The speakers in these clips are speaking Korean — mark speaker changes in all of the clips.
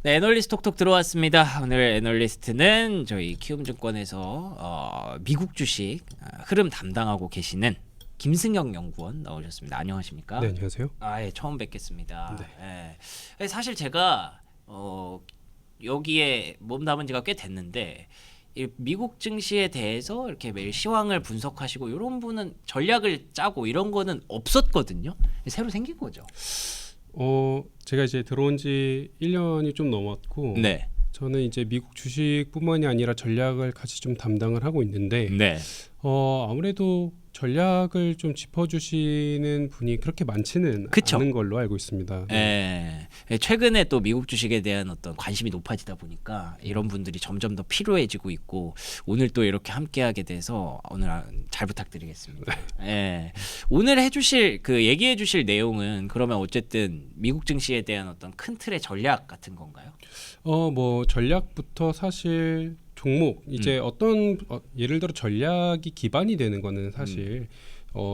Speaker 1: 네, 애널리스트 톡톡 들어왔습니다. 오늘 애널리스트는 저희 키움증권에서 미국 주식 흐름 담당하고 계시는 김승영 연구원 나오셨습니다. 안녕하십니까?
Speaker 2: 네, 안녕하세요.
Speaker 1: 예, 처음 뵙겠습니다.
Speaker 2: 네.
Speaker 1: 예. 사실 제가 여기에 몸담은 지가 꽤 됐는데 이 미국 증시에 대해서 이렇게 매일 시황을 분석하시고 이런 분은 전략을 짜고 이런 거는 없었거든요. 새로 생긴 거죠.
Speaker 2: 제가 이제 들어온 지 1년이 좀 넘었고,
Speaker 1: 네.
Speaker 2: 저는 이제 미국 주식뿐만이 아니라 전략을 같이 좀 담당을 하고 있는데,
Speaker 1: 네.
Speaker 2: 아무래도 전략을 좀 짚어주시는 분이 그렇게 많지는
Speaker 1: 그쵸.
Speaker 2: 않은 걸로 알고 있습니다.
Speaker 1: 예. 최근에 또 미국 주식에 대한 어떤 관심이 높아지다 보니까 이런 분들이 점점 더 필요해지고 있고 오늘 또 이렇게 함께하게 돼서 오늘 잘 부탁드리겠습니다. 예. 오늘 해주실 얘기해주실 내용은 그러면 어쨌든 미국 증시에 대한 어떤 큰 틀의 전략 같은 건가요?
Speaker 2: 뭐 전략부터 사실 종목 이제 어떤 예를 들어 전략이 기반이 되는 거는 사실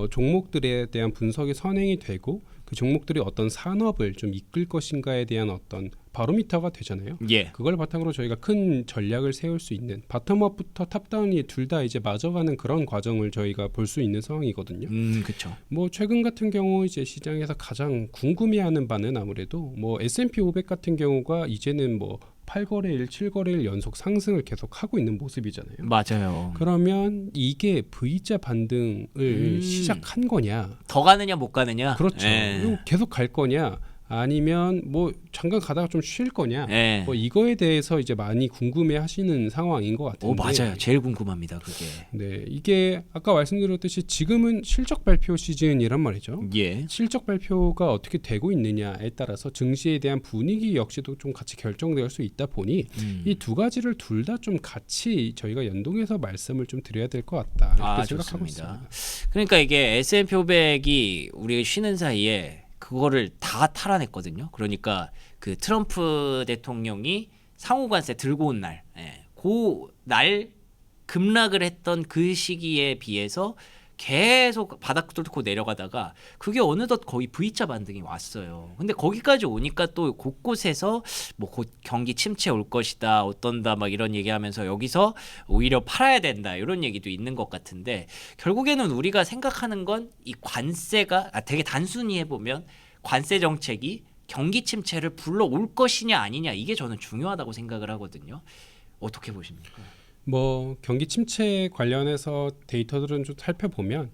Speaker 2: 종목들에 대한 분석이 선행이 되고 그 종목들이 어떤 산업을 좀 이끌 것인가에 대한 어떤 바로미터가 되잖아요.
Speaker 1: 예.
Speaker 2: 그걸 바탕으로 저희가 큰 전략을 세울 수 있는 바텀업부터 탑다운이 둘 다 이제 맞아가는 그런 과정을 저희가 볼 수 있는 상황이거든요.
Speaker 1: 그렇죠.
Speaker 2: 뭐 최근 같은 경우 이제 시장에서 가장 궁금해하는 바는 아무래도 뭐 S&P 500 같은 경우가 이제는 뭐 8거래일, 7거래일 연속 상승을 계속 하고 있는 모습이잖아요.
Speaker 1: 맞아요.
Speaker 2: 그러면 이게 V자 반등을 시작한 거냐?
Speaker 1: 더 가느냐 못 가느냐?
Speaker 2: 그렇죠.
Speaker 1: 예.
Speaker 2: 이거 계속 갈 거냐? 아니면 뭐 잠깐 가다가 좀 쉴 거냐?
Speaker 1: 예.
Speaker 2: 뭐 이거에 대해서 이제 많이 궁금해하시는 상황인 것 같은데.
Speaker 1: 맞아요. 제일 궁금합니다. 그게.
Speaker 2: 네, 이게 아까 말씀드렸듯이 지금은 실적 발표 시즌이란 말이죠.
Speaker 1: 예.
Speaker 2: 실적 발표가 어떻게 되고 있느냐에 따라서 증시에 대한 분위기 역시도 좀 같이 결정될 수 있다 보니 이 두 가지를 둘 다 좀 같이 저희가 연동해서 말씀을 좀 드려야 될 것 같다 이렇게 생각하고
Speaker 1: 좋습니다.
Speaker 2: 있습니다.
Speaker 1: 그러니까 이게 S&P 500이 우리 쉬는 사이에 그거를 다 탈환했거든요. 그러니까 그 트럼프 대통령이 상호관세 들고 온 날, 그날 급락을 했던 그 시기에 비해서 계속 바닥 뚫고 내려가다가 그게 어느덧 거의 V자 반등이 왔어요. 근데 거기까지 오니까 또 곳곳에서 뭐 곧 경기 침체 올 것이다, 어떤다 막 이런 얘기하면서 여기서 오히려 팔아야 된다 이런 얘기도 있는 것 같은데 결국에는 우리가 생각하는 건 이 관세가 되게 단순히 해보면 관세 정책이 경기 침체를 불러올 것이냐 아니냐 이게 저는 중요하다고 생각을 하거든요. 어떻게 보십니까?
Speaker 2: 뭐 경기 침체 관련해서 데이터들은 좀 살펴보면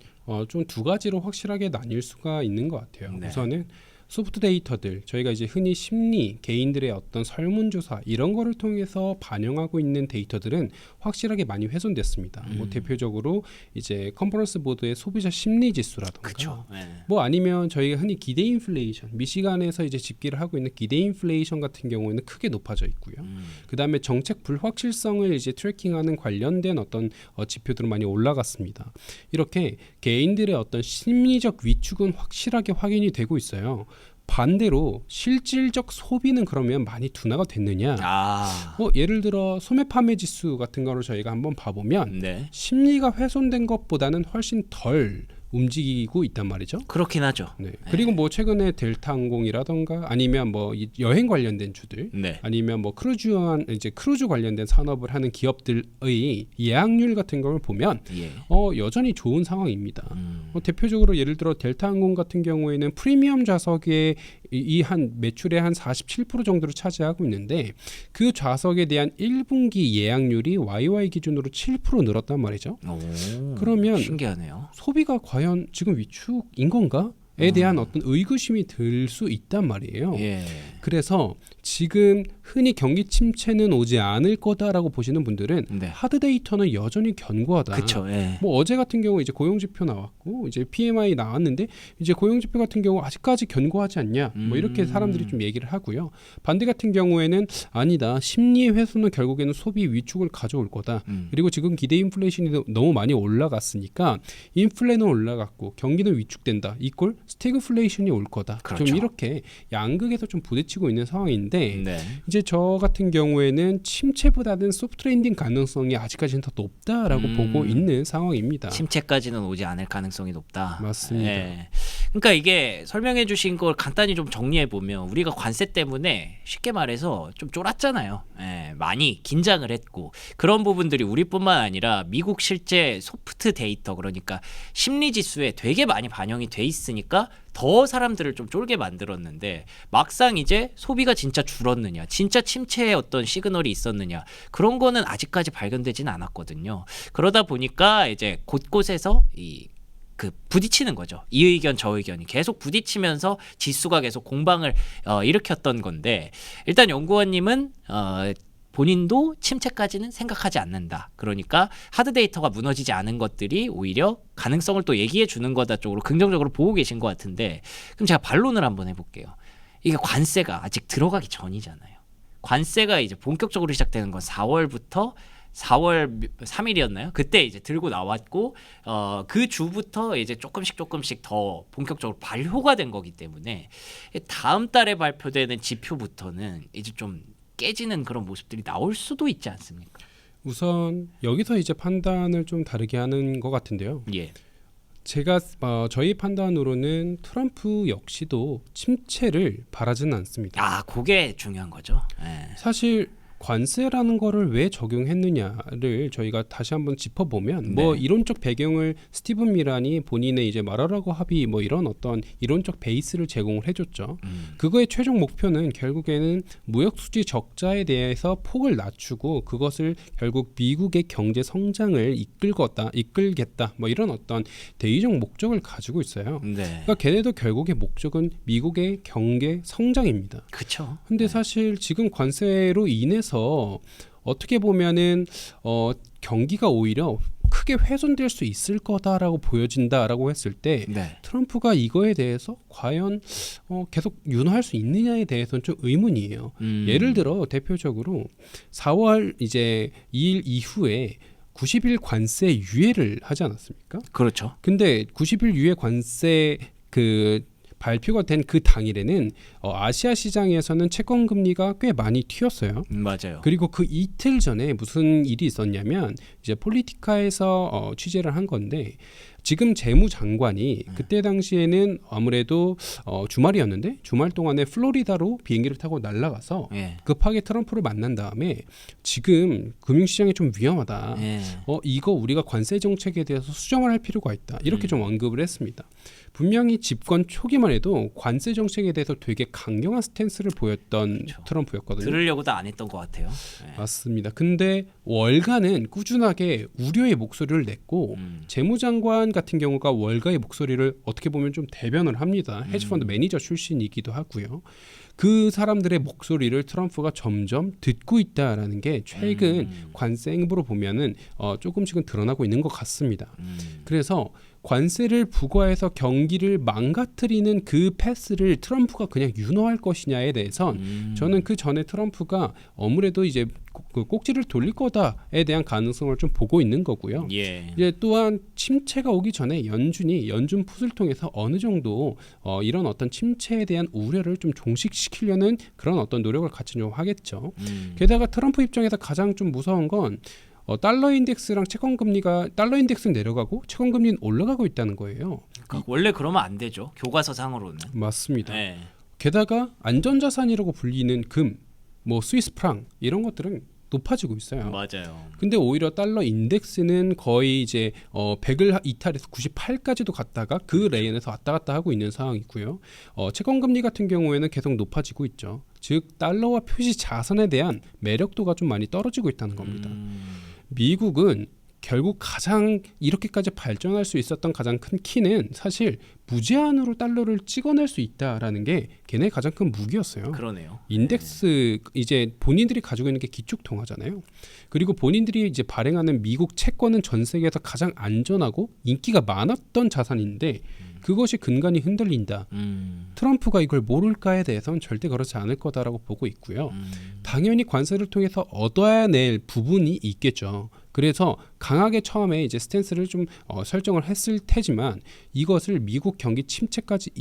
Speaker 2: 좀 두 가지로 확실하게 나뉠 수가 있는 것 같아요.
Speaker 1: 네.
Speaker 2: 우선은 소프트 데이터들 저희가 이제 흔히 심리 개인들의 어떤 설문조사 이런 거를 통해서 반영하고 있는 데이터들은 확실하게 많이 훼손됐습니다. 뭐 대표적으로 이제 컨퍼런스 보드의 소비자 심리 지수라든가
Speaker 1: 그쵸.
Speaker 2: 뭐 아니면 저희가 흔히 기대 인플레이션 미시간에서 이제 집계를 하고 있는 기대 인플레이션 같은 경우에는 크게 높아져 있고요. 그다음에 정책 불확실성을 이제 트래킹하는 관련된 어떤 지표들은 많이 올라갔습니다. 이렇게 개인들의 어떤 심리적 위축은 확실하게 확인이 되고 있어요. 반대로 실질적 소비는 그러면 많이 둔화가 됐느냐? 예를 들어 소매 판매 지수 같은 거를 저희가 한번 봐보면
Speaker 1: 네.
Speaker 2: 심리가 훼손된 것보다는 훨씬 덜 움직이고 있단 말이죠.
Speaker 1: 그렇긴 하죠.
Speaker 2: 네. 그리고 뭐 최근에 델타 항공이라던가 아니면 뭐 여행 관련된 주들,
Speaker 1: 네.
Speaker 2: 아니면 뭐 크루즈 관련된 산업을 하는 기업들의 예약률 같은 걸 보면 여전히 좋은 상황입니다. 대표적으로 예를 들어 델타 항공 같은 경우에는 프리미엄 좌석의 이 한 매출의 한 47% 정도를 차지하고 있는데 그 좌석에 대한 1분기 예약률이 YY 기준으로 7% 늘었단 말이죠. 그러면
Speaker 1: 신기하네요.
Speaker 2: 소비가 과연 지금 위축인 건가?에 대한 어떤 의구심이 들 수 있단 말이에요. 그래서 지금 흔히 경기 침체는 오지 않을 거다라고 보시는 분들은 하드 데이터는 여전히 견고하다.
Speaker 1: 그쵸.
Speaker 2: 뭐 어제 같은 경우 이제 고용 지표 나왔고 이제 PMI 나왔는데 이제 고용 지표 같은 경우 아직까지 견고하지 않냐? 뭐 이렇게 사람들이 좀 얘기를 하고요. 반대 같은 경우에는 아니다. 심리의 훼손은 결국에는 소비 위축을 가져올 거다. 그리고 지금 기대 인플레이션이 너무 많이 올라갔으니까 인플레는 올라갔고 경기는 위축된다. 이꼴 스태그플레이션이 올 거다.
Speaker 1: 그렇죠.
Speaker 2: 좀 이렇게 양극에서 좀 부딪히고 펼치고 있는 상황인데
Speaker 1: 네.
Speaker 2: 이제 저 같은 경우에는 침체보다는 소프트 랜딩 가능성이 아직까지는 더 높다라고 보고 있는 상황입니다.
Speaker 1: 침체까지는 오지 않을 가능성이 높다.
Speaker 2: 맞습니다.
Speaker 1: 예. 그러니까 이게 설명해 주신 걸 간단히 좀 정리해 보면 우리가 관세 때문에 쉽게 말해서 좀 쫄았잖아요. 예, 많이 긴장을 했고 그런 부분들이 우리뿐만 아니라 미국 실제 소프트 데이터 그러니까 심리 지수에 되게 많이 반영이 돼 있으니까 더 사람들을 좀 쫄게 만들었는데 막상 이제 소비가 진짜 줄었느냐 진짜 침체의 어떤 시그널이 있었느냐 그런 거는 아직까지 발견되지는 않았거든요. 그러다 보니까 이제 곳곳에서 그 부딪히는 거죠. 이 의견 저 의견이 계속 부딪히면서 지수가 계속 공방을 일으켰던 건데 일단 연구원님은 본인도 침체까지는 생각하지 않는다. 그러니까 하드 데이터가 무너지지 않은 것들이 오히려 가능성을 또 얘기해 주는 거다 쪽으로 긍정적으로 보고 계신 것 같은데 그럼 제가 반론을 한번 해볼게요. 이게 관세가 아직 들어가기 전이잖아요. 관세가 이제 본격적으로 시작되는 건 4월부터 4월 3일이었나요? 그때 이제 들고 나왔고 그 주부터 이제 조금씩 더 본격적으로 발효가 된 거기 때문에 다음 달에 발표되는 지표부터는 이제 좀 깨지는 그런 모습들이 나올 수도 있지 않습니까?
Speaker 2: 우선 여기서 이제 판단을 좀 다르게 하는 것 같은데요.
Speaker 1: 예.
Speaker 2: 제가 저희 판단으로는 트럼프 역시도 침체를 바라지는 않습니다.
Speaker 1: 아, 그게 중요한 거죠. 예.
Speaker 2: 사실 관세라는 거를 왜 적용했느냐를 저희가 다시 한번 짚어보면 뭐
Speaker 1: 네.
Speaker 2: 이론적 배경을 스티븐 미란이 본인의 이제 말하라고 합의 뭐 이런 어떤 이론적 베이스를 제공을 해줬죠. 그거의 최종 목표는 결국에는 무역 수지 적자에 대해서 폭을 낮추고 그것을 결국 미국의 경제 성장을 이끌겠다 뭐 이런 어떤 대의적 목적을 가지고 있어요.
Speaker 1: 네.
Speaker 2: 그러니까 걔네도 결국의 목적은 미국의 경제 성장입니다.
Speaker 1: 그렇죠.
Speaker 2: 근데 사실 지금 관세로 인해서 어떻게 보면은 경기가 오히려 크게 훼손될 수 있을 거다라고 보여진다라고 했을 때
Speaker 1: 네.
Speaker 2: 트럼프가 이거에 대해서 과연 계속 윤호할 수 있느냐에 대해서는 좀 의문이에요. 예를 들어 대표적으로 4월 이제 2일 이후에 90일 관세 유예를 하지 않았습니까?
Speaker 1: 그렇죠.
Speaker 2: 근데 90일 유예 관세 발표가 된 그 당일에는 아시아 시장에서는 채권 금리가 꽤 많이 튀었어요.
Speaker 1: 맞아요.
Speaker 2: 그리고 그 이틀 전에 무슨 일이 있었냐면 이제 폴리티카에서 취재를 한 건데 지금 재무장관이 그때 당시에는 아무래도 주말이었는데 주말 동안에 플로리다로 비행기를 타고 날아가서
Speaker 1: 예.
Speaker 2: 급하게 트럼프를 만난 다음에 지금 금융시장이 좀 위험하다.
Speaker 1: 예.
Speaker 2: 이거 우리가 관세 정책에 대해서 수정을 할 필요가 있다. 이렇게 좀 언급을 했습니다. 분명히 집권 초기만 해도 관세 정책에 대해서 되게 강경한 스탠스를 보였던
Speaker 1: 그렇죠.
Speaker 2: 트럼프였거든요.
Speaker 1: 들으려고도 안 했던 것 같아요. 예.
Speaker 2: 맞습니다. 근데 월가는 꾸준하게 우려의 목소리를 냈고 재무장관 같은 경우가 월가의 목소리를 어떻게 보면 좀 대변을 합니다. 헤지펀드 매니저 출신이기도 하고요. 그 사람들의 목소리를 트럼프가 점점 듣고 있다라는 게 최근 관세 행보로 보면은 조금씩은 드러나고 있는 것 같습니다. 그래서 관세를 부과해서 경기를 망가뜨리는 그 패스를 트럼프가 그냥 윤호할 것이냐에 대해선 저는 그 전에 트럼프가 아무래도 이제 그 꼭지를 돌릴 거다에 대한 가능성을 좀 보고 있는 거고요.
Speaker 1: 예.
Speaker 2: 이제 또한 침체가 오기 전에 연준 풋을 통해서 어느 정도 이런 어떤 침체에 대한 우려를 좀 종식시키려는 그런 어떤 노력을 같이 좀 하겠죠. 게다가 트럼프 입장에서 가장 좀 무서운 건 달러 인덱스랑 채권 금리가 달러 인덱스는 내려가고 채권 금리는 올라가고 있다는 거예요.
Speaker 1: 원래 그러면 안 되죠. 교과서상으로는.
Speaker 2: 맞습니다.
Speaker 1: 예.
Speaker 2: 게다가 안전자산이라고 불리는 금, 뭐 스위스 프랑 이런 것들은 높아지고 있어요.
Speaker 1: 맞아요.
Speaker 2: 근데 오히려 달러 인덱스는 거의 이제 100을 이탈해서 98까지도 갔다가 그 레인에서 왔다 갔다 하고 있는 상황이고요. 채권 금리 같은 경우에는 계속 높아지고 있죠. 즉 달러와 표시 자산에 대한 매력도가 좀 많이 떨어지고 있다는 겁니다. 미국은 결국 가장 이렇게까지 발전할 수 있었던 가장 큰 키는 사실 무제한으로 달러를 찍어낼 수 있다라는 게 걔네 가장 큰 무기였어요.
Speaker 1: 그러네요.
Speaker 2: 인덱스 이제 본인들이 가지고 있는 게 기축통화잖아요. 그리고 본인들이 이제 발행하는 미국 채권은 전 세계에서 가장 안전하고 인기가 많았던 자산인데 그것이 근간이 흔들린다. 트럼프가 이걸 모를까에 대해서는 절대 그렇지 않을 거다라고 보고 있고요. 당연히 관세를 통해서 얻어야 낼 부분이 있겠죠. 그래서 강하게 처음에 이제 스탠스를 좀 설정을 했을 테지만 이것을 미국 경기 침체까지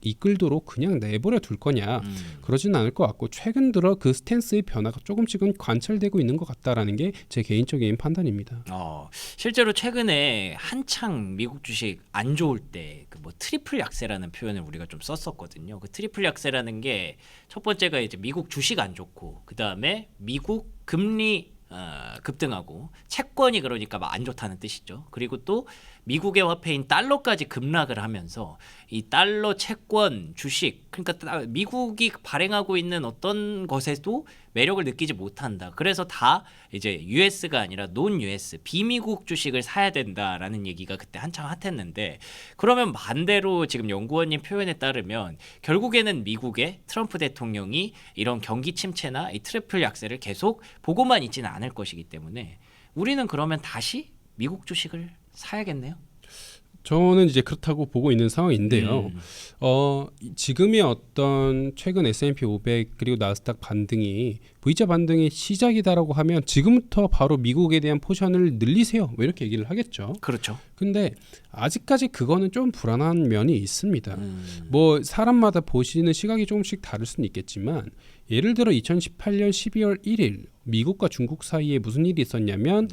Speaker 2: 이끌도록 그냥 내버려 둘 거냐 그러진 않을 것 같고 최근 들어 그 스탠스의 변화가 조금씩은 관찰되고 있는 것 같다라는 게 제 개인적인 판단입니다.
Speaker 1: 실제로 최근에 한창 미국 주식 안 좋을 때 그 뭐 트리플 약세라는 표현을 우리가 좀 썼었거든요. 그 트리플 약세라는 게 첫 번째가 이제 미국 주식 안 좋고 그 다음에 미국 금리 급등하고 채권이 그러니까 막 안 좋다는 뜻이죠. 그리고 또 미국의 화폐인 달러까지 급락을 하면서 이 달러 채권 주식 그러니까 미국이 발행하고 있는 어떤 것에도 매력을 느끼지 못한다. 그래서 다 이제 US가 아니라 논 US 비미국 주식을 사야 된다라는 얘기가 그때 한창 핫했는데 그러면 반대로 지금 연구원님 표현에 따르면 결국에는 미국의 트럼프 대통령이 이런 경기 침체나 이 트리플 약세를 계속 보고만 있지는 않을 것이기 때문에 우리는 그러면 다시 미국 주식을 사야겠네요.
Speaker 2: 저는 이제 그렇다고 보고 있는 상황인데요. 지금의 어떤 최근 S&P 500 그리고 나스닥 반등이 V자 반등의 시작이다라고 하면 지금부터 바로 미국에 대한 포션을 늘리세요. 뭐 이렇게 얘기를 하겠죠.
Speaker 1: 그렇죠.
Speaker 2: 근데 아직까지 그거는 좀 불안한 면이 있습니다. 뭐 사람마다 보시는 시각이 조금씩 다를 수는 있겠지만 예를 들어 2018년 12월 1일 미국과 중국 사이에 무슨 일이 있었냐면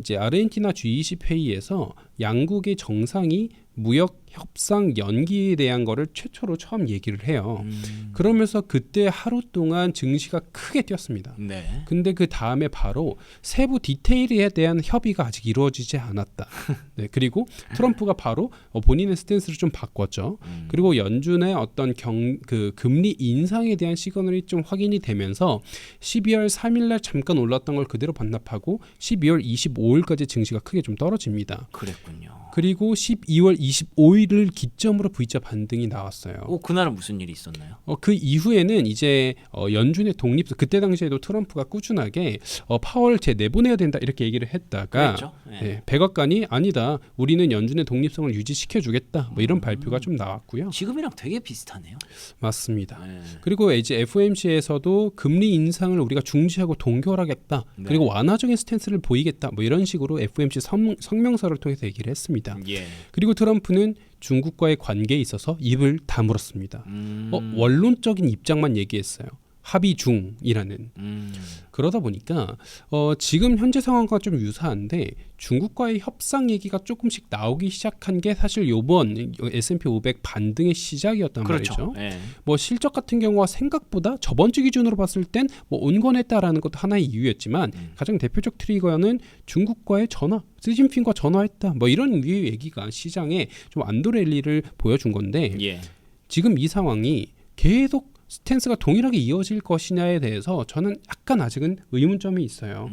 Speaker 2: 이제 아르헨티나 G20 회의에서 양국의 정상이 무역 협상 연기에 대한 거를 최초로 처음 얘기를 해요. 그러면서 그때 하루 동안 증시가 크게 뛰었습니다.
Speaker 1: 네.
Speaker 2: 근데 그 다음에 바로 세부 디테일에 대한 협의가 아직 이루어지지 않았다. 네, 그리고 트럼프가 바로 본인의 스탠스를 좀 바꿨죠. 그리고 연준의 어떤 그 금리 인상에 대한 시그널이 좀 확인이 되면서 12월 3일날 잠깐 올랐던 걸 그대로 반납하고 12월 25일까지 증시가 크게 좀 떨어집니다.
Speaker 1: 그랬군요.
Speaker 2: 그리고 12월 25일을 기점으로 V자 반등이 나왔어요.
Speaker 1: 그날은 무슨 일이 있었나요?
Speaker 2: 그 이후에는 이제 연준의 독립 그때 당시에도 트럼프가 꾸준하게 파월 제 내보내야 된다 이렇게 얘기를 했다가 네, 백악관이 아니다 우리는 연준의 독립성을 유지시켜 주겠다 뭐 이런 발표가 좀 나왔고요.
Speaker 1: 지금이랑 되게 비슷하네요.
Speaker 2: 맞습니다. 그리고 이제 FOMC에서도 금리 인상을 우리가 중지하고 동결하겠다 그리고 완화적인 스탠스를 보이겠다 뭐 이런 식으로 FOMC 성명서를 통해서 얘기를 했습니다. 그리고 트럼프는 중국과의 관계에 있어서 입을 다물었습니다. 원론적인 입장만 얘기했어요. 합의 중이라는. 그러다 보니까 지금 현재 상황과 좀 유사한데 중국과의 협상 얘기가 조금씩 나오기 시작한 게 사실 요번 S&P 500 반등의 시작이었단
Speaker 1: 그렇죠.
Speaker 2: 말이죠. 뭐 실적 같은 경우가 생각보다 저번 주 기준으로 봤을 땐 뭐 온건했다라는 것도 하나의 이유였지만 가장 대표적 트리거는 중국과의 전화, 시진핑과 전화했다. 뭐 이런 류의 얘기가 시장에 좀 안도랠리를 보여준 건데 지금 이 상황이 계속 스탠스가 동일하게 이어질 것이냐에 대해서 저는 약간 아직은 의문점이 있어요.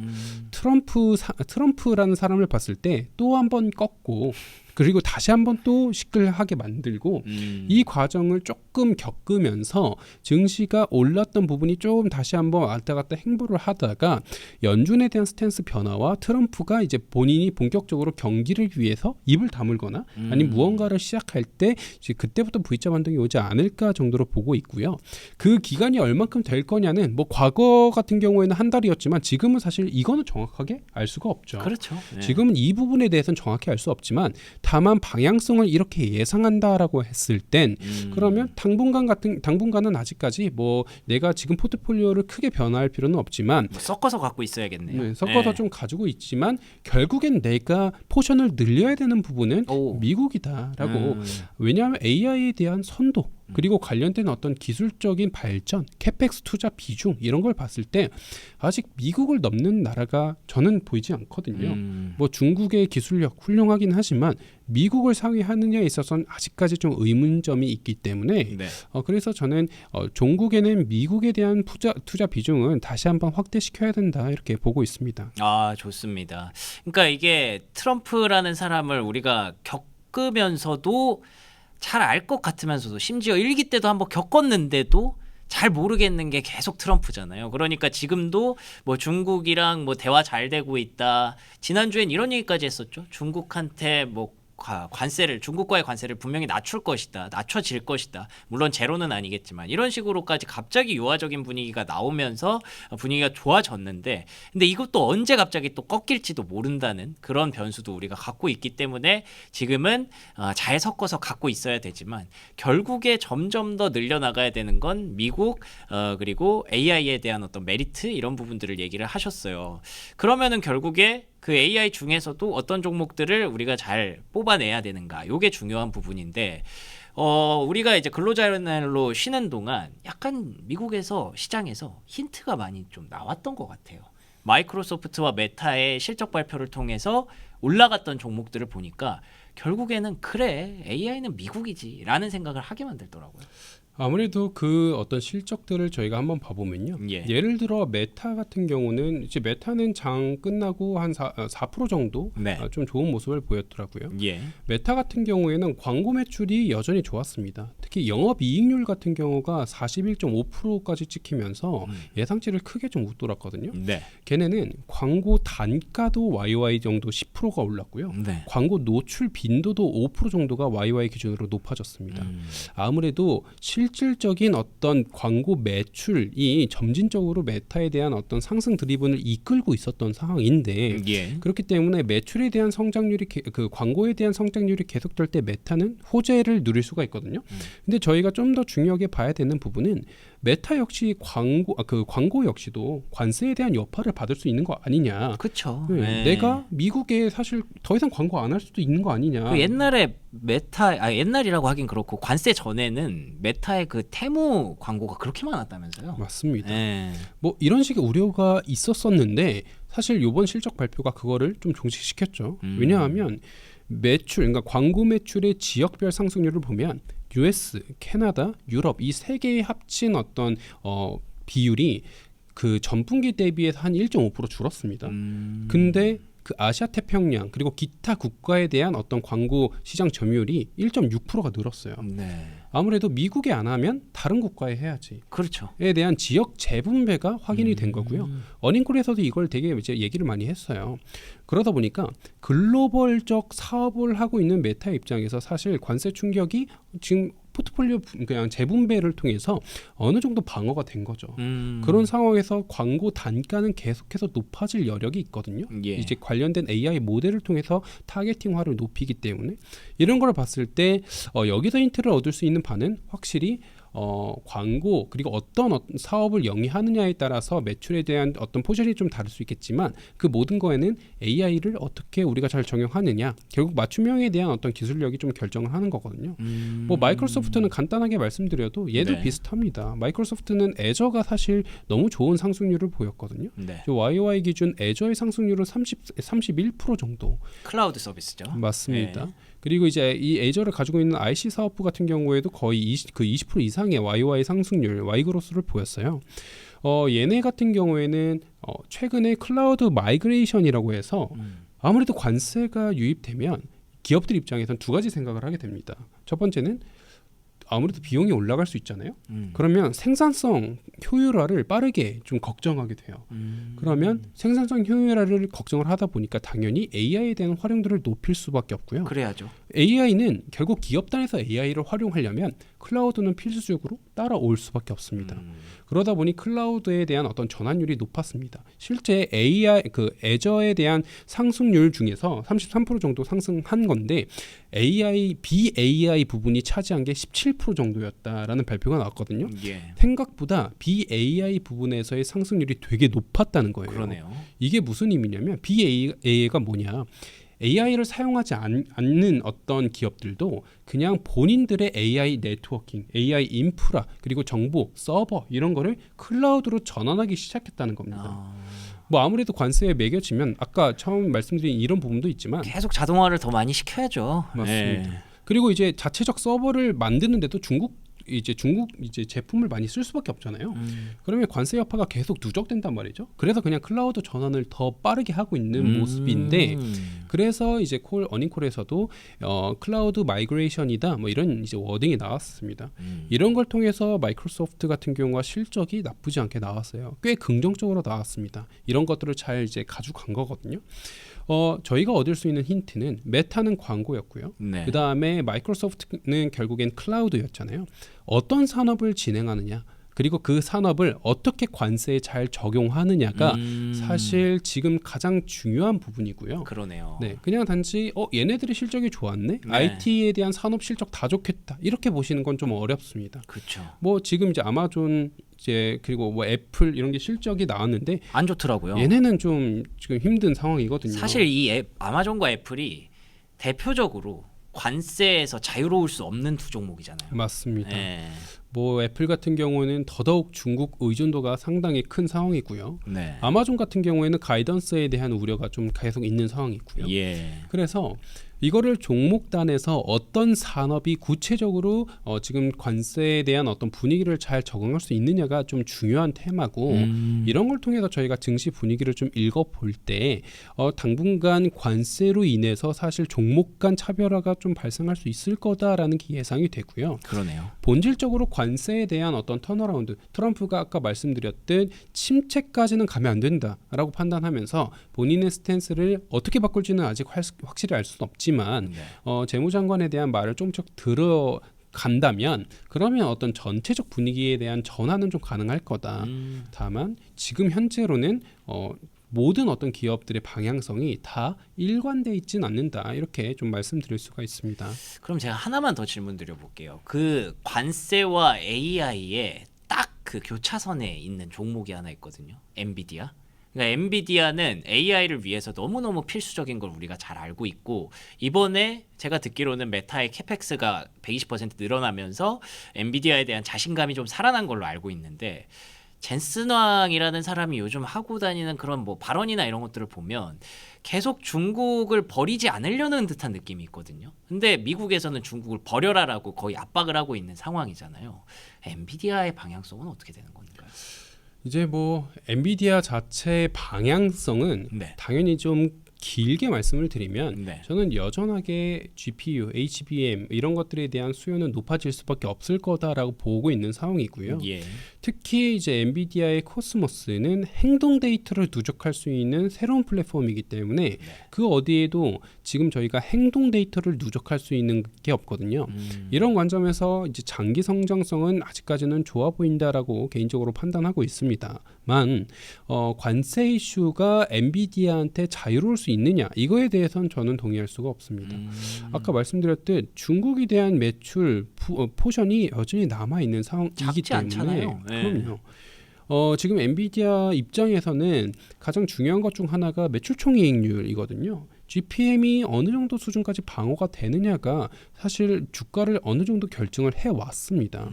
Speaker 2: 트럼프라는 사람을 봤을 때 또 한 번 꺾고 그리고 다시 한번 또 시끌하게 만들고 이 과정을 조금 겪으면서 증시가 올랐던 부분이 조금 다시 한번 왔다 갔다 행보를 하다가 연준에 대한 스탠스 변화와 트럼프가 이제 본인이 본격적으로 경기를 위해서 입을 다물거나 아니면 무언가를 시작할 때 이제 그때부터 V자 반등이 오지 않을까 정도로 보고 있고요. 그 기간이 얼만큼 될 거냐는 뭐 과거 같은 경우에는 한 달이었지만 지금은 사실 이거는 정확하게 알 수가 없죠.
Speaker 1: 그렇죠.
Speaker 2: 지금은 이 부분에 대해서는 정확히 알 수 없지만 다만 방향성을 이렇게 예상한다라고 했을 땐 그러면 당분간은 아직까지 뭐 내가 지금 포트폴리오를 크게 변화할 필요는 없지만
Speaker 1: 섞어서 갖고 있어야겠네요.
Speaker 2: 네, 섞어서 좀 가지고 있지만 결국엔 내가 포션을 늘려야 되는 부분은 미국이다라고 왜냐하면 AI에 대한 선도 그리고 관련된 어떤 기술적인 발전, 캐펙스 투자 비중 이런 걸 봤을 때 아직 미국을 넘는 나라가 저는 보이지 않거든요. 뭐 중국의 기술력 훌륭하긴 하지만 미국을 상회하느냐에 있어서는 아직까지 좀 의문점이 있기 때문에 그래서 저는 종국에는 미국에 대한 투자 비중은 다시 한번 확대시켜야 된다 이렇게 보고 있습니다.
Speaker 1: 아 좋습니다. 그러니까 이게 트럼프라는 사람을 우리가 겪으면서도 잘 알 것 같으면서도 심지어 일기 때도 한번 겪었는데도 잘 모르겠는 게 계속 트럼프잖아요. 그러니까 지금도 뭐 중국이랑 뭐 대화 잘 되고 있다. 지난주엔 이런 얘기까지 했었죠. 중국한테 뭐 관세를 중국과의 관세를 분명히 낮춰질 것이다. 물론 제로는 아니겠지만 이런 식으로까지 갑자기 유화적인 분위기가 나오면서 분위기가 좋아졌는데 근데 이것도 언제 갑자기 또 꺾일지도 모른다는 그런 변수도 우리가 갖고 있기 때문에 지금은 잘 섞어서 갖고 있어야 되지만 결국에 점점 더 늘려나가야 되는 건 미국 그리고 AI에 대한 어떤 메리트 이런 부분들을 얘기를 하셨어요. 그러면은 결국에 그 AI 중에서도 어떤 종목들을 우리가 잘 뽑아내야 되는가 요게 중요한 부분인데 우리가 이제 근로자날로 쉬는 동안 약간 미국에서 시장에서 힌트가 많이 좀 나왔던 것 같아요. 마이크로소프트와 메타의 실적 발표를 통해서 올라갔던 종목들을 보니까 결국에는 그래 AI는 미국이지 라는 생각을 하게 만들더라고요.
Speaker 2: 아무래도 그 어떤 실적들을 저희가 한번 봐보면요. 예를 들어 메타 같은 경우는 이제 메타는 장 끝나고 한 4% 정도
Speaker 1: 네.
Speaker 2: 좀 좋은 모습을 보였더라고요.
Speaker 1: 예.
Speaker 2: 메타 같은 경우에는 광고 매출이 여전히 좋았습니다. 특히 영업이익률 같은 경우가 41.5%까지 찍히면서 예상치를 크게 좀 웃돌았거든요.
Speaker 1: 네.
Speaker 2: 걔네는 광고 단가도 YY 정도 10%가 올랐고요.
Speaker 1: 네.
Speaker 2: 광고 노출 빈도도 5% 정도가 YY 기준으로 높아졌습니다. 아무래도 실질적인 어떤 광고 매출이 점진적으로 메타에 대한 어떤 상승 드리븐을 이끌고 있었던 상황인데
Speaker 1: 예.
Speaker 2: 그렇기 때문에 매출에 대한 성장률이 그 광고에 대한 성장률이 계속될 때 메타는 호재를 누릴 수가 있거든요. 근데 저희가 좀 더 중요하게 봐야 되는 부분은 메타 역시 광고 역시도 관세에 대한 여파를 받을 수 있는 거 아니냐.
Speaker 1: 그렇죠.
Speaker 2: 네. 내가 미국에 사실 더 이상 광고 안 할 수도 있는 거 아니냐.
Speaker 1: 그 옛날에 옛날이라고 하긴 그렇고 관세 전에는 메타의 그 테무 광고가 그렇게 많았다면서요.
Speaker 2: 맞습니다.
Speaker 1: 네.
Speaker 2: 뭐 이런 식의 우려가 있었었는데 사실 이번 실적 발표가 그거를 좀 종식시켰죠. 왜냐하면 매출, 그러니까 광고 매출의 지역별 상승률을 보면 US, 캐나다, 유럽 이 세 개의 합친 어떤 비율이 그 전분기 대비해서 한 1.5% 줄었습니다. 근데 그 아시아 태평양 그리고 기타 국가에 대한 어떤 광고 시장 점유율이 1.6%가 늘었어요.
Speaker 1: 네.
Speaker 2: 아무래도 미국에 안 하면 다른 국가에 해야지.
Speaker 1: 그렇죠.
Speaker 2: 에 대한 지역 재분배가 확인이 된 거고요. 어닝콜에서도 이걸 되게 이제 얘기를 많이 했어요. 그러다 보니까 글로벌적 사업을 하고 있는 메타 입장에서 사실 관세 충격이 지금 포트폴리오 그냥 재분배를 통해서 어느 정도 방어가 된 거죠. 그런 상황에서 광고 단가는 계속해서 높아질 여력이 있거든요.
Speaker 1: 예.
Speaker 2: 이제 관련된 AI 모델을 통해서 타겟팅화를 높이기 때문에 이런 걸 봤을 때 여기서 힌트를 얻을 수 있는 바는 확실히 광고 그리고 어떤 사업을 영위하느냐에 따라서 매출에 대한 어떤 포션이 좀 다를 수 있겠지만 그 모든 거에는 AI를 어떻게 우리가 잘 적용하느냐 결국 맞춤형에 대한 어떤 기술력이 좀 결정을 하는 거거든요. 뭐 마이크로소프트는 간단하게 말씀드려도 얘도
Speaker 1: 네.
Speaker 2: 비슷합니다. 마이크로소프트는 애저가 사실 너무 좋은 상승률을 보였거든요.
Speaker 1: 네.
Speaker 2: YOY 기준 애저의 상승률은 31% 정도.
Speaker 1: 클라우드 서비스죠.
Speaker 2: 맞습니다.
Speaker 1: 네.
Speaker 2: 그리고 이제 이 애저를 가지고 있는 IC 사업부 같은 경우에도 거의 20% 이상의 YOY 상승률, Y그로스를 보였어요. 얘네 같은 경우에는 최근에 클라우드 마이그레이션이라고 해서 아무래도 관세가 유입되면 기업들 입장에서는 두 가지 생각을 하게 됩니다. 첫 번째는 아무래도 비용이 올라갈 수 있잖아요. 그러면 생산성 효율화를 빠르게 좀 걱정하게 돼요. 그러면 생산성 효율화를 걱정을 하다 보니까 당연히 AI에 대한 활용도를 높일 수밖에 없고요.
Speaker 1: 그래야죠.
Speaker 2: AI는 결국 기업 단에서 AI를 활용하려면 클라우드는 필수적으로 따라올 수밖에 없습니다. 그러다 보니 클라우드에 대한 어떤 전환율이 높았습니다. 실제 AI 그 애저에 대한 상승률 중에서 33% 정도 상승한 건데 BAI 부분이 차지한 게 17% 정도였다라는 발표가 나왔거든요.
Speaker 1: 예.
Speaker 2: 생각보다 BAI 부분에서의 상승률이 되게 높았다는 거예요.
Speaker 1: 그러네요.
Speaker 2: 이게 무슨 의미냐면 BAI가 뭐냐? AI를 사용하지 않는 어떤 기업들도 그냥 본인들의 AI 네트워킹, AI 인프라, 그리고 정보, 서버 이런 거를 클라우드로 전환하기 시작했다는 겁니다. 뭐 아무래도 관세에 매겨지면 아까 처음 말씀드린 이런 부분도 있지만
Speaker 1: 계속 자동화를 더 많이 시켜야죠.
Speaker 2: 맞습니다.
Speaker 1: 예.
Speaker 2: 그리고 이제 자체적 서버를 만드는데도 중국 제품을 많이 쓸 수밖에 없잖아요. 그러면 관세 여파가 계속 누적된단 말이죠. 그래서 그냥 클라우드 전환을 더 빠르게 하고 있는 모습인데 그래서 이제 어닝콜에서도 클라우드 마이그레이션이다 뭐 이런 이제 워딩이 나왔습니다. 이런 걸 통해서 마이크로소프트 같은 경우가 실적이 나쁘지 않게 나왔어요. 꽤 긍정적으로 나왔습니다. 이런 것들을 잘 이제 가져간 거거든요. 저희가 얻을 수 있는 힌트는 메타는 광고였고요.
Speaker 1: 네.
Speaker 2: 그 다음에 마이크로소프트는 결국엔 클라우드였잖아요. 어떤 산업을 진행하느냐, 그리고 그 산업을 어떻게 관세에 잘 적용하느냐가 사실 지금 가장 중요한 부분이고요.
Speaker 1: 그러네요.
Speaker 2: 네, 그냥 단지 얘네들의 실적이 좋았네,
Speaker 1: 네.
Speaker 2: IT에 대한 산업 실적 다 좋겠다 이렇게 보시는 건 좀 어렵습니다.
Speaker 1: 그렇죠.
Speaker 2: 뭐 지금 이제 아마존 이제 그리고 뭐 애플 이런 게 실적이 나왔는데
Speaker 1: 안 좋더라고요.
Speaker 2: 얘네는 좀 지금 힘든 상황이거든요.
Speaker 1: 사실 이 아마존과 애플이 대표적으로 관세에서 자유로울 수 없는 두 종목이잖아요.
Speaker 2: 맞습니다.
Speaker 1: 네.
Speaker 2: 뭐 애플 같은 경우는 더더욱 중국 의존도가 상당히 큰 상황이고요.
Speaker 1: 네.
Speaker 2: 아마존 같은 경우에는 가이던스에 대한 우려가 좀 계속 있는 상황이고요.
Speaker 1: 예.
Speaker 2: 그래서 이거를 종목단에서 어떤 산업이 구체적으로 지금 관세에 대한 어떤 분위기를 잘 적응할 수 있느냐가 좀 중요한 테마고 이런 걸 통해서 저희가 증시 분위기를 좀 읽어볼 때 당분간 관세로 인해서 사실 종목 간 차별화가 좀 발생할 수 있을 거다라는 게 예상이 되고요.
Speaker 1: 그러네요.
Speaker 2: 본질적으로 관세에 대한 어떤 턴어라운드, 트럼프가 아까 말씀드렸듯 침체까지는 가면 안 된다라고 판단하면서 본인의 스탠스를 어떻게 바꿀지는 아직 확실히 알 수는 없지만
Speaker 1: 네.
Speaker 2: 재무장관에 대한 말을 조금씩 들어간다면 그러면 어떤 전체적 분위기에 대한 전환은 좀 가능할 거다. 다만 지금 현재로는 모든 어떤 기업들의 방향성이 다 일관돼 있진 않는다. 이렇게 좀 말씀드릴 수가 있습니다.
Speaker 1: 그럼 제가 하나만 더 질문 드려볼게요. 그 관세와 AI의 딱 그 교차선에 있는 종목이 하나 있거든요. 엔비디아. 그러니까 엔비디아는 AI를 위해서 너무너무 필수적인 걸 우리가 잘 알고 있고 이번에 제가 듣기로는 메타의 캐펙스가 120% 늘어나면서 엔비디아에 대한 자신감이 좀 살아난 걸로 알고 있는데 젠슨 왕이라는 사람이 요즘 하고 다니는 그런 뭐 발언이나 이런 것들을 보면 계속 중국을 버리지 않으려는 듯한 느낌이 있거든요. 근데 미국에서는 중국을 버려라라고 거의 압박을 하고 있는 상황이잖아요. 엔비디아의 방향성은 어떻게 되는 건가요?
Speaker 2: 이제 뭐 엔비디아 자체의 방향성은
Speaker 1: 네.
Speaker 2: 당연히 좀 길게 말씀을 드리면
Speaker 1: 네.
Speaker 2: 저는 여전하게 GPU, HBM 이런 것들에 대한 수요는 높아질 수밖에 없을 거다라고 보고 있는 상황이고요.
Speaker 1: 예.
Speaker 2: 특히 이제 엔비디아의 코스모스는 행동 데이터를 누적할 수 있는 새로운 플랫폼이기 때문에 그 어디에도 지금 저희가 행동 데이터를 누적할 수 있는 게 없거든요. 이런 관점에서 이제 장기 성장성은 아직까지는 좋아 보인다라고 개인적으로 판단하고 있습니다만 관세 이슈가 엔비디아한테 자유로울 수 있느냐 이거에 대해서는 저는 동의할 수가 없습니다. 아까 말씀드렸듯 중국에 대한 매출 포션이 여전히 남아 있는 상황이기
Speaker 1: 작지
Speaker 2: 때문에
Speaker 1: 않잖아요. 네.
Speaker 2: 그럼요. 지금 엔비디아 입장에서는 가장 중요한 것 중 하나가 매출 총이익률이거든요. GPM이 어느 정도 수준까지 방어가 되느냐가 사실 주가를 어느 정도 결정을 해왔습니다.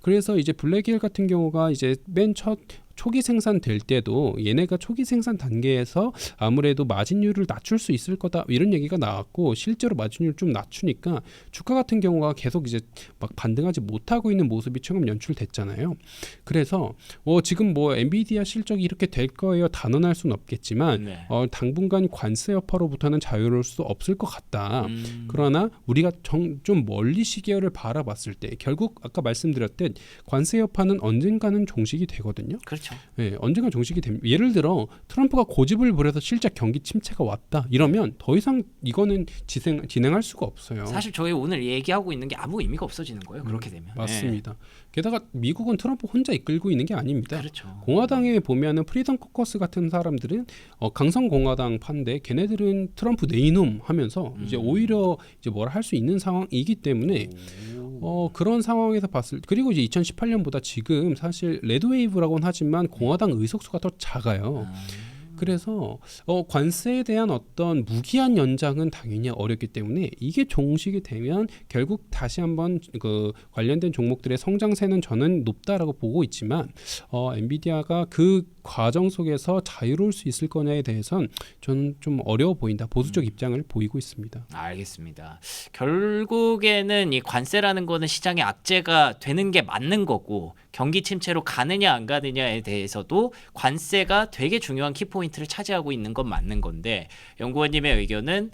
Speaker 2: 그래서 이제 블랙힐 같은 경우가 이제 맨 첫 초기 생산될 때도 얘네가 초기 생산 단계에서 아무래도 마진율을 낮출 수 있을 거다 이런 얘기가 나왔고 실제로 마진율 좀 낮추니까 주가 같은 경우가 계속 이제 막 반등하지 못하고 있는 모습이 최근 연출됐잖아요. 그래서 지금 뭐 엔비디아 실적이 이렇게 될 거예요 단언할 수는 없겠지만
Speaker 1: 네.
Speaker 2: 당분간 관세 여파로부터는 자유로울 수 없을 것 같다. 그러나 우리가 좀 멀리 시계를 바라봤을 때 결국 아까 말씀드렸듯 관세 여파는 언젠가는 종식이 되거든요.
Speaker 1: 그렇죠.
Speaker 2: 네, 언젠가 종식이 됩니다. 예를 들어 트럼프가 고집을 부려서 실제 경기 침체가 왔다 이러면 더 이상 이거는 진행할 수가 없어요.
Speaker 1: 사실 저희 오늘 얘기하고 있는 게 아무 의미가 없어지는 거예요. 그렇게 되면.
Speaker 2: 맞습니다. 게다가 미국은 트럼프 혼자 이끌고 있는 게 아닙니다.
Speaker 1: 그렇죠.
Speaker 2: 공화당에 보면은 프리덤 코커스 같은 사람들은 강성 공화당 판데 걔네들은 트럼프 네 이놈 하면서 이제 오히려 이제 뭘 할 수 있는 상황이기 때문에 그런 상황에서 그리고 이제 2018년보다 지금 사실 레드웨이브라고는 하지만 공화당 의석수가 더 작아요. 그래서 관세에 대한 어떤 무기한 연장은 당연히 어렵기 때문에 이게 종식이 되면 결국 다시 한번 그 관련된 종목들의 성장세는 저는 높다라고 보고 있지만 엔비디아가 그 과정 속에서 자유로울 수 있을 거냐에 대해서는 저는 좀 어려워 보인다. 보수적 입장을 보이고 있습니다.
Speaker 1: 알겠습니다. 결국에는 이 관세라는 거는 시장의 악재가 되는 게 맞는 거고 경기 침체로 가느냐 안 가느냐에 대해서도 관세가 되게 중요한 키포인트를 차지하고 있는 건 맞는 건데 연구원님의 의견은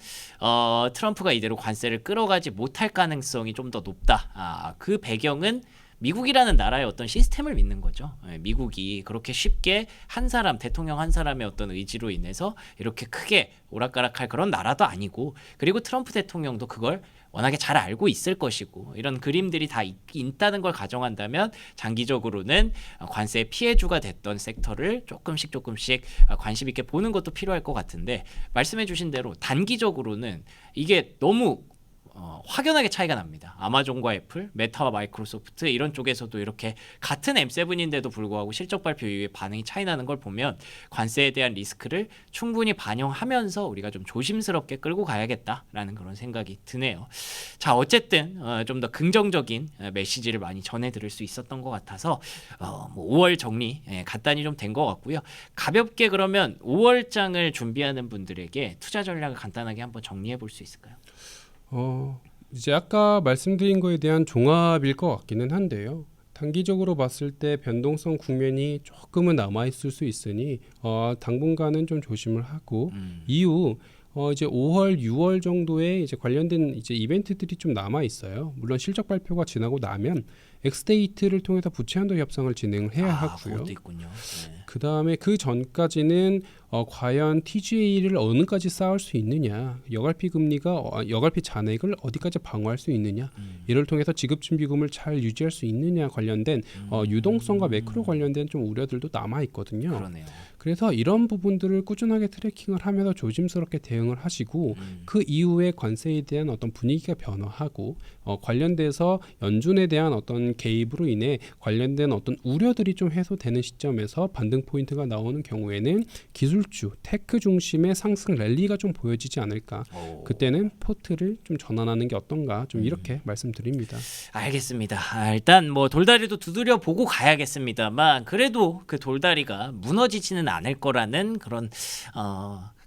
Speaker 1: 트럼프가 이대로 관세를 끌어가지 못할 가능성이 좀 더 높다. 그 배경은 미국이라는 나라의 어떤 시스템을 믿는 거죠. 예, 미국이 그렇게 쉽게 한 사람, 대통령 한 사람의 어떤 의지로 인해서 이렇게 크게 오락가락할 그런 나라도 아니고, 그리고 트럼프 대통령도 그걸 워낙에 잘 알고 있을 것이고, 이런 그림들이 다 있다는 걸 가정한다면 장기적으로는 관세 피해주가 됐던 섹터를 조금씩 관심 있게 보는 것도 필요할 것 같은데, 말씀해 주신 대로 단기적으로는 이게 너무 확연하게 차이가 납니다. 아마존과 애플, 메타와 마이크로소프트 이런 쪽에서도 이렇게 같은 M7인데도 불구하고 실적 발표 이후에 반응이 차이 나는 걸 보면 관세에 대한 리스크를 충분히 반영하면서 우리가 좀 조심스럽게 끌고 가야겠다라는 그런 생각이 드네요. 자, 어쨌든 좀 더 긍정적인 메시지를 많이 전해드릴 수 있었던 것 같아서 뭐 5월 정리 간단히 좀 된 것 같고요. 가볍게 그러면 5월장을 준비하는 분들에게 투자 전략을 간단하게 한번 정리해 볼 수 있을까요?
Speaker 2: 이제 아까 말씀드린 거에 대한 종합일 것 같기는 한데요. 단기적으로 봤을 때 변동성 국면이 조금은 남아 있을 수 있으니 당분간은 좀 조심을 하고 이후 이제 5월, 6월 정도에 이제 관련된 이제 이벤트들이 좀 남아 있어요. 물론 실적 발표가 지나고 나면 엑스데이트를 통해서 부채 한도 협상을 진행을 해야 하고요.
Speaker 1: 그것도 있군요. 네.
Speaker 2: 그 다음에 그 전까지는 과연 TGA를 어느까지 쌓을 수 있느냐, 여갈피 금리가 여갈피 잔액을 어디까지 방어할 수 있느냐, 이를 통해서 지급준비금을 잘 유지할 수 있느냐 관련된 유동성과 매크로 관련된 좀 우려들도 남아 있거든요.
Speaker 1: 그러네요.
Speaker 2: 그래서 이런 부분들을 꾸준하게 트래킹을 하면서 조심스럽게 대응을 하시고 그 이후에 관세에 대한 어떤 분위기가 변화하고 관련돼서 연준에 대한 어떤 개입으로 인해 관련된 어떤 우려들이 좀 해소되는 시점에서 반등 포인트가 나오는 경우에는 기술주, 테크 중심의 상승 랠리가 좀 보여지지 않을까. 그때는 포트를 좀 전환하는 게 어떤가, 좀 이렇게 말씀드립니다.
Speaker 1: 알겠습니다. 일단 뭐 돌다리도 두드려 보고 가야겠습니다만, 그래도 그 돌다리가 무너지지는 않을 거라는 그런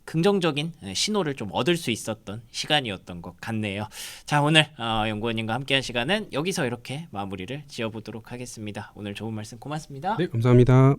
Speaker 1: 긍정적인 신호를 좀 얻을 수 있었던 시간이었던 것 같네요. 자, 오늘 연구원님과 함께한 시간은 여기서 이렇게 마무리를 지어보도록 하겠습니다. 오늘 좋은 말씀 고맙습니다.
Speaker 2: 네, 감사합니다.